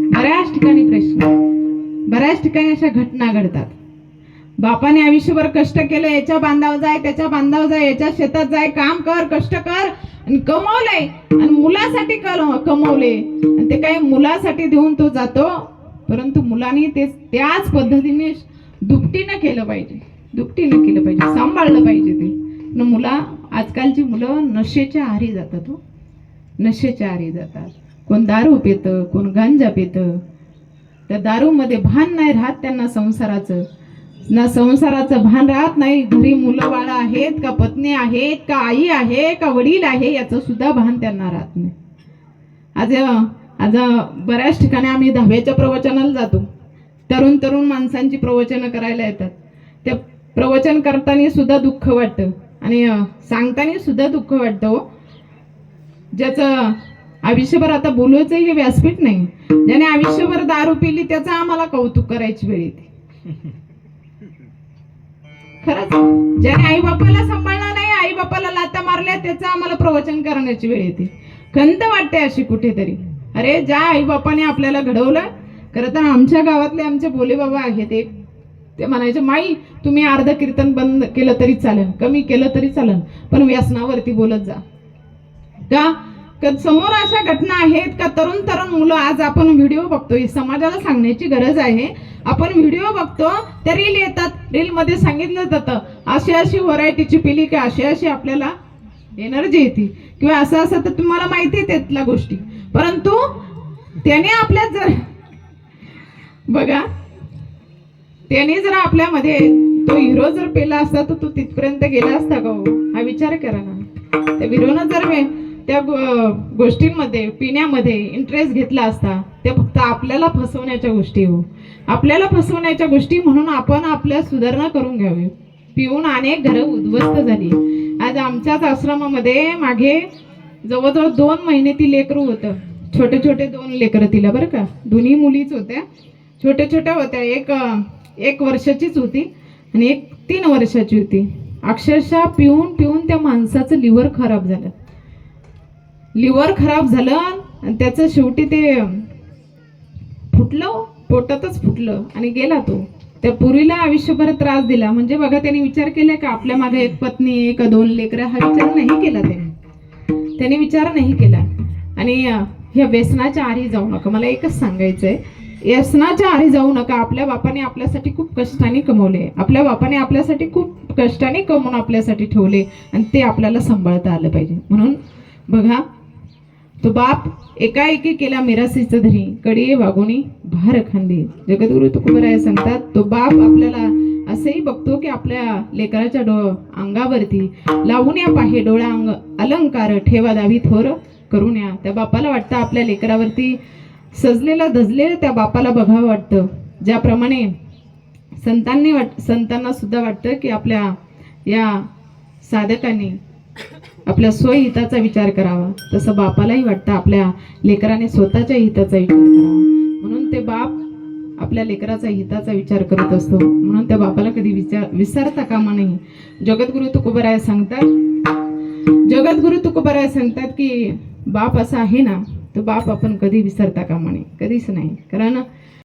बऱ्याच ठिकाणी प्रश्न, बऱ्याच ठिकाणी अशा घटना घडतात. बापाने आयुष्यभर कष्ट केले, याच्या बांधावर जाय, त्याच्या बांधावर जाय, याच्या शेतात जाय, काम कर, कष्ट कर आणि कमवले आणि मुलासाठी कमवले आणि ते काही मुलासाठी देऊन तो जातो. परंतु मुलांनी ते त्याच पद्धतीने दुपटीनं केलं पाहिजे, दुपटीनं केलं पाहिजे, सांभाळलं पाहिजे ते. मुला आजकालची मुलं नशेच्या आहारी जातात, हो, नशेच्या आहारी जातात. कोण दारू पितं, कोण गांजा पितं. त्या दारूमध्ये भान नाही राहत त्यांना संसाराचं, ना संसाराचं भान राहत नाही. घरी मुलं बाळ आहेत का, पत्नी आहेत का, आई आहे का, वडील आहे याचं सुद्धा भान त्यांना राहत नाही. आज आज बऱ्याच ठिकाणी आम्ही 10व्याच्या प्रवचनाला जातो. तरुण तरुण माणसांची प्रवचनं करायला येतात. ते प्रवचन करताना सुद्धा दुःख वाटतं आणि सांगताना सुद्धा दुःख वाटतं. ज्याचं आयुष्यभर, आता बोलायचं हे व्यासपीठ नाही, ज्याने आयुष्यभर दारू पिली त्याचं आम्हाला कौतुक करायची वेळ येते. खरंच, ज्याने आई बापाला सांभाळला नाही, आई बापाला लाता मारल्या, त्याचं आम्हाला प्रवचन करण्याची वेळ येते. खंत वाटते अशी कुठेतरी. अरे, ज्या आई बापाने आपल्याला घडवलं. खरं तर आमच्या गावातले आमचे बोले बाबा आहेत, ते म्हणायचे, माई तुम्ही अर्ध कीर्तन बंद केलं तरी चालेल, कमी केलं तरी चालेल, पण व्यसनावरती बोलत जा. का समोर अशा घटना आहेत का, तरुण तरुण मुलं, आज आपण व्हिडिओ बघतोय, समाजाला सांगण्याची गरज आहे. आपण व्हिडिओ बघतो, त्या रील येतात, रील मध्ये सांगितलं जातं अशी अशी व्हरायटीची पिली की अशी अशी आपल्याला एनर्जी येते किंवा असं असं, तर तुम्हाला माहिती आहे त्यातल्या गोष्टी. परंतु त्याने आपल्यात जर बघा, त्याने जर आपल्यामध्ये तो हिरो जर पेला असता तर तो तिथपर्यंत गेला असता का हो? हा विचार करा ना. त्या हिरोनं जर त्या गोष्टींमध्ये, पिण्यामध्ये इंटरेस्ट घेतला असता, ते फक्त आपल्याला फसवण्याच्या गोष्टी, हो, आपल्याला फसवण्याच्या गोष्टी. म्हणून आपण आपल्या सुधारणा करून घ्यावी. पिऊन अनेक घरं उद्ध्वस्त झाली. आज आमच्याच आश्रमामध्ये मागे जवळजवळ 2 महिने ती लेकरू होतं, छोटे छोटे 2 लेकरं तिला, बरं का, दोन्ही मुलीच होत्या, छोट्या छोट्या होत्या. एक वर्षाचीच होती आणि एक 3 वर्षाची होती. अक्षरशः पिऊन पिऊन त्या माणसाचं लिव्हर खराब झालं, लिव्हर खराब झालं आणि त्याचं शेवटी ते फुटलं, पोटातच फुटलं आणि गेला तो. त्या पुरीला आयुष्यभर त्रास दिला. म्हणजे बघा, त्याने विचार केला का आपल्या मागे एक पत्नी एक 2 लेकरं, हा विचार नाही केला त्याने विचार नाही केला. आणि ह्या व्यसनाच्या आहारी जाऊ नका. मला एकच सांगायचंय, व्यसनाच्या आहारी जाऊ नका. आपल्या बापाने आपल्यासाठी खूप कष्टाने कमवले, आपल्या बापाने आपल्यासाठी खूप कष्टाने कमवून आपल्यासाठी ठेवले आणि ते आपल्याला सांभाळता आलं पाहिजे. म्हणून बघा, तो बाप एकाएकी केला मिरासीचं धरी, कडी वागुनी भार खांदी. जगद्गुरु तुकोबराय सांगतात, तो बाप आपल्याला असंही बघतो की आपल्या लेकराच्या अंगावरती लावून या पाहे डोळा अंग अलंकार, ठेवा दावी थोर करून या. त्या बापाला वाटतं आपल्या लेकरावरती सजलेलं धजलेलं त्या बापाला बघावं वाटतं. ज्याप्रमाणे संतांना सुद्धा वाटतं की आपल्या या साधकांनी आपल्या स्वहिताचा विचार करावा, तसं बापालाही वाटतं आपल्या लेकराने स्वतःच्या हिताचा विचार करावा. म्हणून ते बाप आपल्या लेकराचा हिताचा विचार करत असतो. म्हणून त्या बापाला कधी विसरता कामा नाही. जगद्गुरु तुकोबराय सांगतात की बाप असा आहे ना, तो बाप आपण कधी विसरता कामा नाही, कधीच नाही. कारण